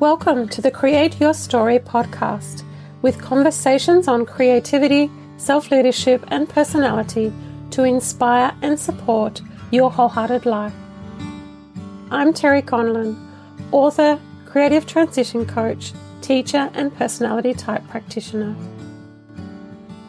Welcome to the Create Your Story podcast, with conversations on creativity, self-leadership and personality to inspire and support your wholehearted life. I'm Terry Conlon, author, creative transition coach, teacher and personality type practitioner.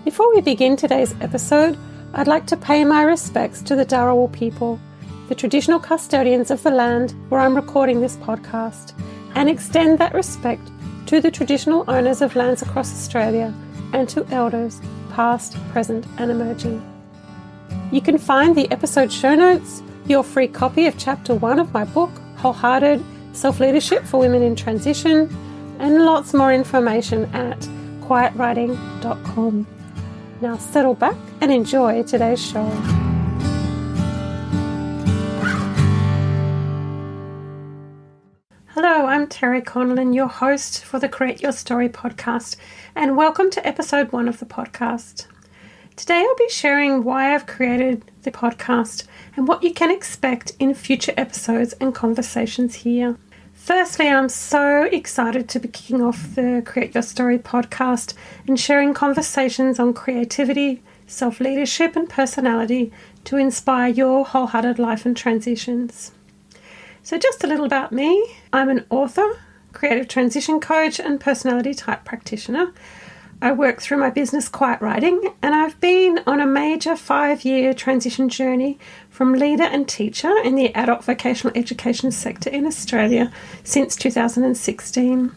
Before we begin today's episode, I'd like to pay my respects to the Dharawal people, the traditional custodians of the land where I'm recording this podcast, and extend that respect to the traditional owners of lands across Australia and to elders, past, present and emerging. You can find the episode show notes, your free copy of Chapter 1 of my book, Wholehearted, Self-Leadership for Women in Transition, and lots more information at quietwriting.com. Now settle back and enjoy today's show. Hello, I'm Terry Conlon, your host for the Create Your Story podcast, and welcome to episode 1 of the podcast. Today I'll be sharing why I've created the podcast and what you can expect in future episodes and conversations here. Firstly, I'm so excited to be kicking off the Create Your Story podcast and sharing conversations on creativity, self-leadership and personality to inspire your wholehearted life and transitions. So just a little about me. I'm an author, creative transition coach and personality type practitioner. I work through my business Quiet Writing, and I've been on a major 5-year transition journey from leader and teacher in the adult vocational education sector in Australia since 2016.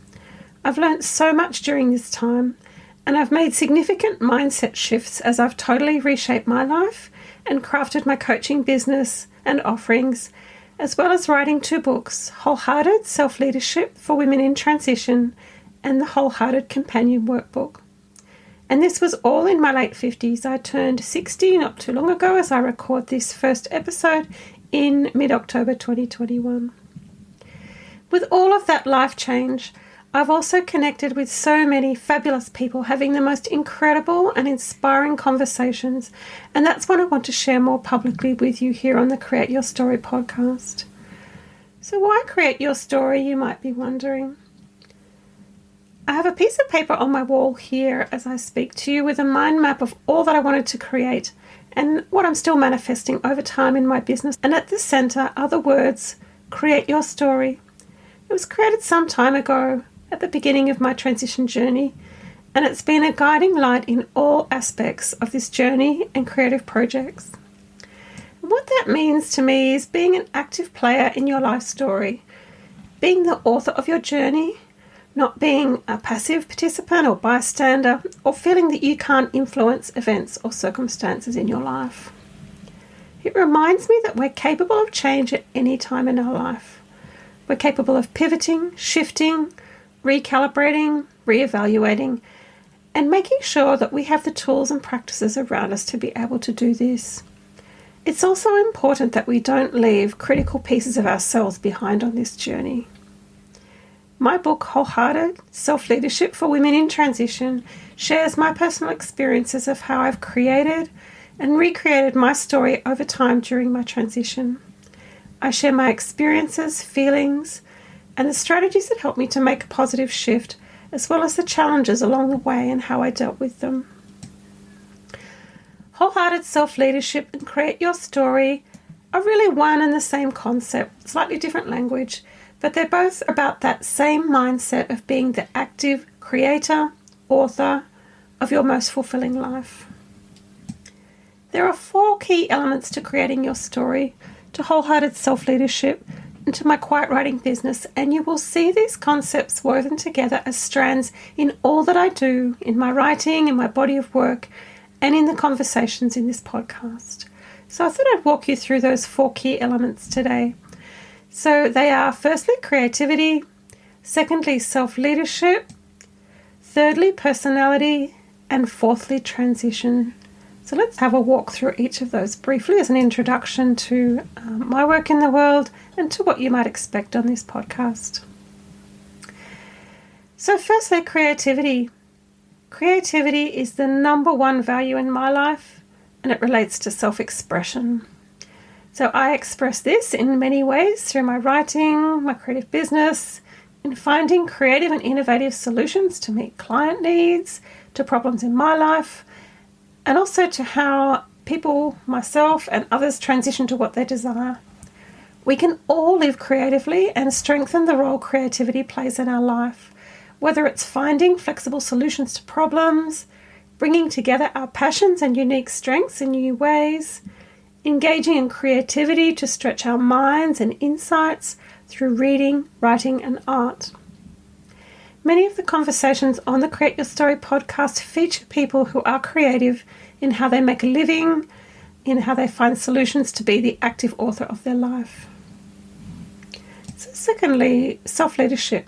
I've learnt so much during this time, and I've made significant mindset shifts as I've totally reshaped my life and crafted my coaching business and offerings, as well as writing 2 books, Wholehearted, Self-Leadership for Women in Transition and the Wholehearted Companion Workbook. And this was all in my late 50s. I turned 60 not too long ago as I record this first episode in mid-October 2021. With all of that life change, I've also connected with so many fabulous people having the most incredible and inspiring conversations, and that's what I want to share more publicly with you here on the Create Your Story podcast. So why create your story, you might be wondering? I have a piece of paper on my wall here as I speak to you with a mind map of all that I wanted to create and what I'm still manifesting over time in my business. And at the center are the words, Create Your Story. It was created some time ago at the beginning of my transition journey, and it's been a guiding light in all aspects of this journey and creative projects. And what that means to me is being an active player in your life story, being the author of your journey, not being a passive participant or bystander, or feeling that you can't influence events or circumstances in your life. It reminds me that we're capable of change at any time in our life. We're capable of pivoting, shifting, recalibrating, reevaluating, and making sure that we have the tools and practices around us to be able to do this. It's also important that we don't leave critical pieces of ourselves behind on this journey. My book, Wholehearted, Self-Leadership for Women in Transition, shares my personal experiences of how I've created and recreated my story over time during my transition. I share my experiences, feelings, and the strategies that helped me to make a positive shift, as well as the challenges along the way and how I dealt with them. Wholehearted Self-Leadership and Create Your Story are really one and the same concept, slightly different language, but they're both about that same mindset of being the active creator, author of your most fulfilling life. There are 4 key elements to creating your story, to Wholehearted Self-Leadership, into my Quiet Writing business, and you will see these concepts woven together as strands in all that I do, in my writing, in my body of work, and in the conversations in this podcast. So I thought I'd walk you through those 4 key elements today. So they are, firstly, creativity, secondly, self-leadership, thirdly, personality, and fourthly, transition. So let's have a walk through each of those briefly as an introduction to my work in the world and to what you might expect on this podcast. So firstly, creativity. Creativity is the number 1 value in my life, and it relates to self-expression. So I express this in many ways through my writing, my creative business, in finding creative and innovative solutions to meet client needs, to problems in my life, and also to how people, myself and others, transition to what they desire. We can all live creatively and strengthen the role creativity plays in our life, whether it's finding flexible solutions to problems, bringing together our passions and unique strengths in new ways, engaging in creativity to stretch our minds and insights through reading, writing, and art. Many of the conversations on the Create Your Story podcast feature people who are creative in how they make a living, in how they find solutions to be the active author of their life. So secondly, self-leadership.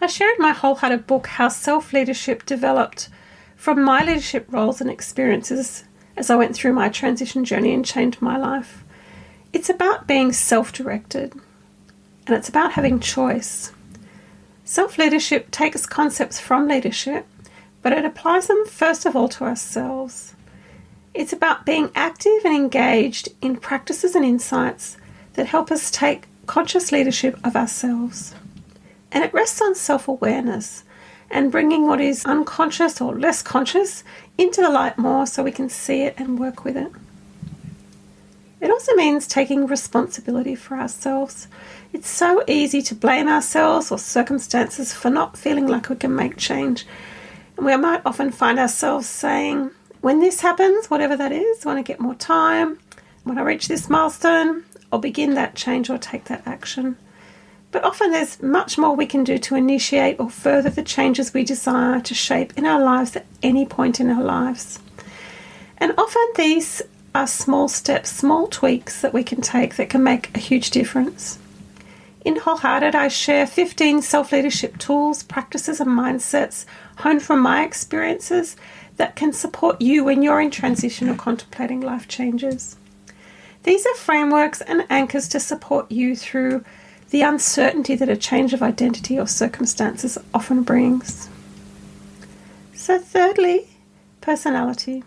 I shared in my Wholehearted book how self-leadership developed from my leadership roles and experiences as I went through my transition journey and changed my life. It's about being self-directed, and it's about having choice. Self-leadership takes concepts from leadership, but it applies them first of all to ourselves. It's about being active and engaged in practices and insights that help us take conscious leadership of ourselves. And it rests on self-awareness and bringing what is unconscious or less conscious into the light more so we can see it and work with it. It also means taking responsibility for ourselves. It's so easy to blame ourselves or circumstances for not feeling like we can make change. And we might often find ourselves saying, when this happens, whatever that is, when I get more time, when I reach this milestone, I'll begin that change or take that action. But often there's much more we can do to initiate or further the changes we desire to shape in our lives at any point in our lives. And often these are small steps, small tweaks that we can take that can make a huge difference. In Wholehearted, I share 15 self-leadership tools, practices and mindsets honed from my experiences that can support you when you're in transition or contemplating life changes. These are frameworks and anchors to support you through the uncertainty that a change of identity or circumstances often brings. So thirdly, personality.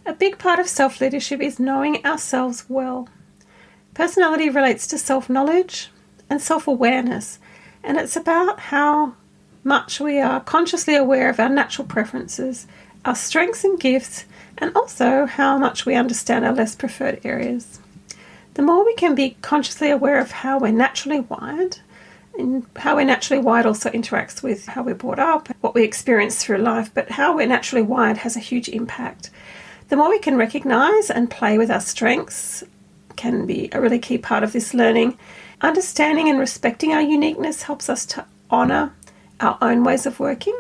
A big part of self-leadership is knowing ourselves well. Personality relates to self-knowledge and self-awareness, and it's about how much we are consciously aware of our natural preferences, our strengths and gifts, and also how much we understand our less preferred areas. The more we can be consciously aware of how we're naturally wired, and how we're naturally wired also interacts with how we're brought up, what we experience through life, but how we're naturally wired has a huge impact. The more we can recognise and play with our strengths can be a really key part of this learning. Understanding and respecting our uniqueness helps us to honour our own ways of working,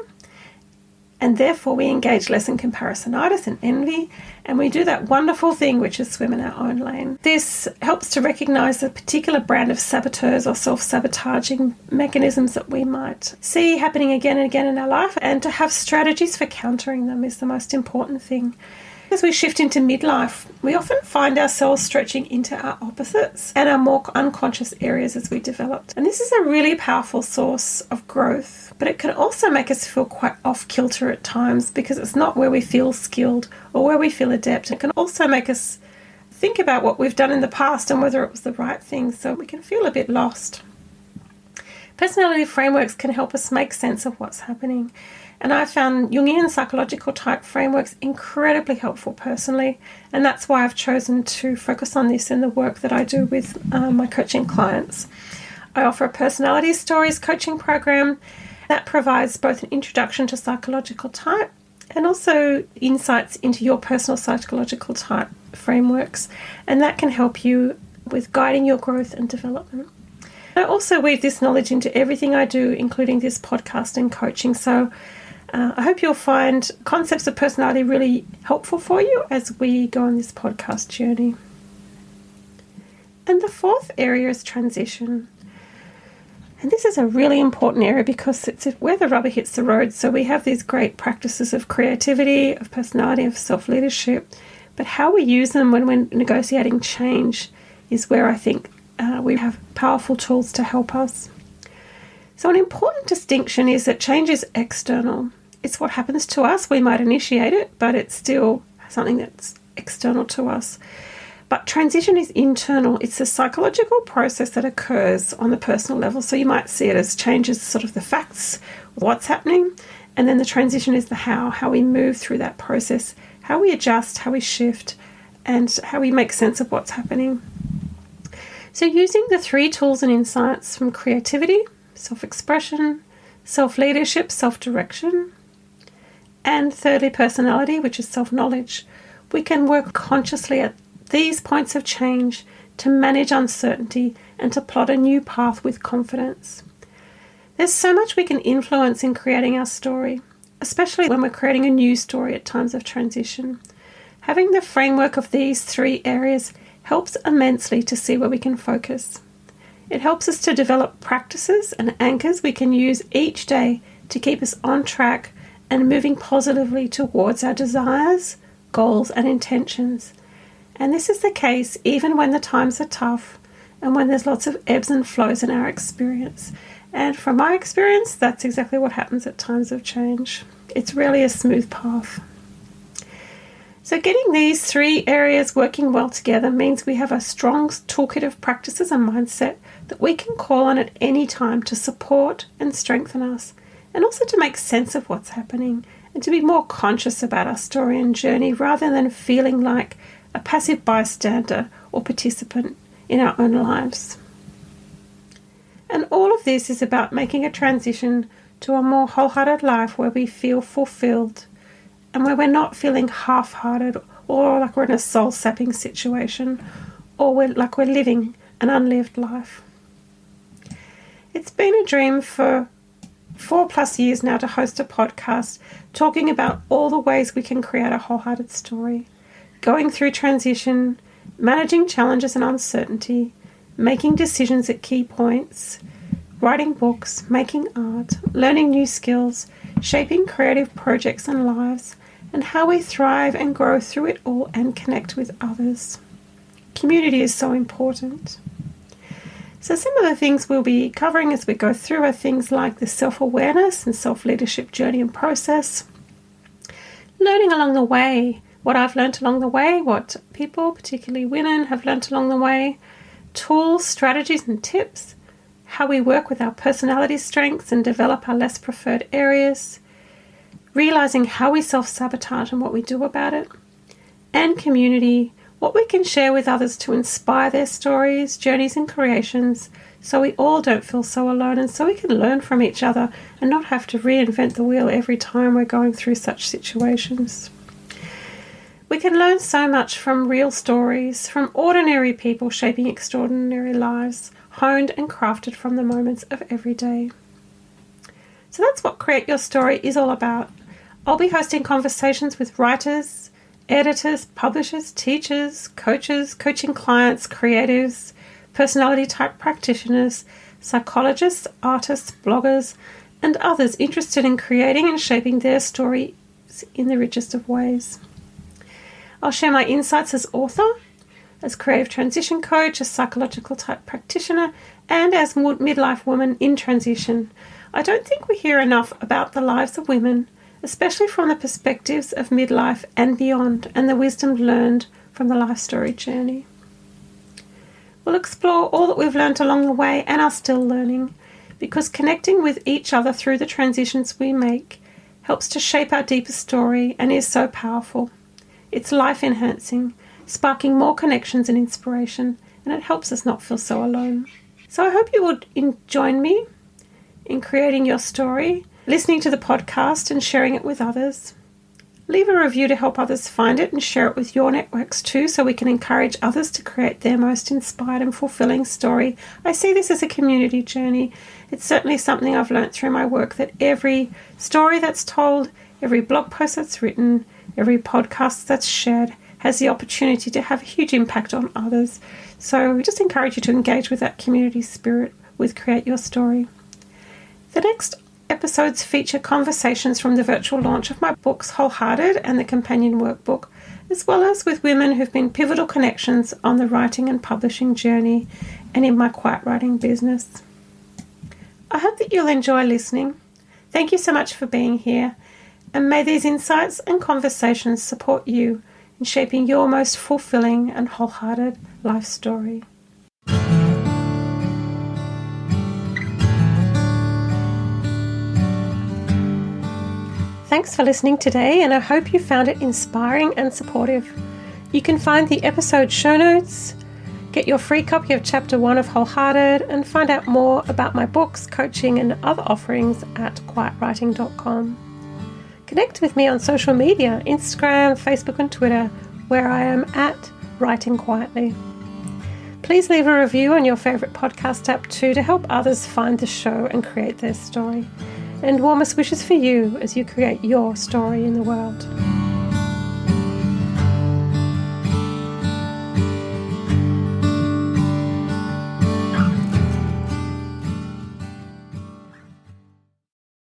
and therefore we engage less in comparisonitis and envy, and we do that wonderful thing which is swim in our own lane. This helps to recognise a particular brand of saboteurs or self-sabotaging mechanisms that we might see happening again and again in our life, and to have strategies for countering them is the most important thing. As we shift into midlife, we often find ourselves stretching into our opposites and our more unconscious areas as we develop. And this is a really powerful source of growth, but it can also make us feel quite off-kilter at times because it's not where we feel skilled or where we feel adept. It can also make us think about what we've done in the past and whether it was the right thing, so we can feel a bit lost. Personality frameworks can help us make sense of what's happening. And I found Jungian psychological type frameworks incredibly helpful personally, and that's why I've chosen to focus on this in the work that I do with my coaching clients. I offer a personality stories coaching program that provides both an introduction to psychological type and also insights into your personal psychological type frameworks, and that can help you with guiding your growth and development. I also weave this knowledge into everything I do, including this podcast and coaching, so I hope you'll find concepts of personality really helpful for you as we go on this podcast journey. And the fourth area is transition. And this is a really important area because it's where the rubber hits the road. So we have these great practices of creativity, of personality, of self-leadership, but how we use them when we're negotiating change is where I think we have powerful tools to help us. So an important distinction is that change is external. It's what happens to us. We might initiate it, but it's still something that's external to us. But transition is internal. It's a psychological process that occurs on the personal level. So you might see it as changes sort of the facts, what's happening, and then the transition is the how we move through that process, how we adjust, how we shift, and how we make sense of what's happening. So using the 3 tools and insights from creativity, self-expression, self-leadership, self-direction, and thirdly, personality, which is self-knowledge, we can work consciously at these points of change to manage uncertainty and to plot a new path with confidence. There's so much we can influence in creating our story, especially when we're creating a new story at times of transition. Having the framework of these 3 areas helps immensely to see where we can focus. It helps us to develop practices and anchors we can use each day to keep us on track and moving positively towards our desires, goals, and intentions. And this is the case even when the times are tough and when there's lots of ebbs and flows in our experience. And from my experience, that's exactly what happens at times of change. It's really a smooth path. So getting these 3 areas working well together means we have a strong toolkit of practices and mindset that we can call on at any time to support and strengthen us, and also to make sense of what's happening and to be more conscious about our story and journey rather than feeling like a passive bystander or participant in our own lives. And all of this is about making a transition to a more wholehearted life where we feel fulfilled and where we're not feeling half-hearted or like we're in a soul-sapping situation or we're living an unlived life. It's been a dream for 4+ years now to host a podcast talking about all the ways we can create a wholehearted story, going through transition, managing challenges and uncertainty, making decisions at key points, writing books, making art, learning new skills, shaping creative projects and lives, and how we thrive and grow through it all and connect with others. Community is so important. So some of the things we'll be covering as we go through are things like the self-awareness and self-leadership journey and process, learning along the way, what I've learnt along the way, what people, particularly women, have learnt along the way, tools, strategies and tips, how we work with our personality strengths and develop our less preferred areas, realising how we self-sabotage and what we do about it, and community, what we can share with others to inspire their stories, journeys and creations so we all don't feel so alone and so we can learn from each other and not have to reinvent the wheel every time we're going through such situations. We can learn so much from real stories, from ordinary people shaping extraordinary lives, honed and crafted from the moments of every day. So that's what Create Your Story is all about. I'll be hosting conversations with writers, editors, publishers, teachers, coaches, coaching clients, creatives, personality type practitioners, psychologists, artists, bloggers, and others interested in creating and shaping their stories in the richest of ways. I'll share my insights as author, as creative transition coach, as psychological type practitioner, and as midlife woman in transition. I don't think we hear enough about the lives of women, especially from the perspectives of midlife and beyond, and the wisdom learned from the life story journey. We'll explore all that we've learned along the way and are still learning, because connecting with each other through the transitions we make helps to shape our deeper story and is so powerful. It's life-enhancing, sparking more connections and inspiration, and it helps us not feel so alone. So I hope you would join me in creating your story, listening to the podcast and sharing it with others. Leave a review to help others find it and share it with your networks too, so we can encourage others to create their most inspired and fulfilling story. I see this as a community journey. It's certainly something I've learnt through my work, that every story that's told, every blog post that's written, every podcast that's shared has the opportunity to have a huge impact on others. So we just encourage you to engage with that community spirit with Create Your Story. The next episodes feature conversations from the virtual launch of my books Wholehearted and the companion workbook, as well as with women who've been pivotal connections on the writing and publishing journey and in my quiet writing business. I hope that you'll enjoy listening. Thank you so much for being here, and may these insights and conversations support you in shaping your most fulfilling and wholehearted life story. Thanks for listening today, and I hope you found it inspiring and supportive. You can find the episode show notes, get your free copy of Chapter 1 of Wholehearted, and find out more about my books, coaching, and other offerings at quietwriting.com. Connect with me on social media, Instagram, Facebook, and Twitter, where I am at Writing Quietly. Please leave a review on your favourite podcast app too to help others find the show and create their story. And warmest wishes for you as you create your story in the world.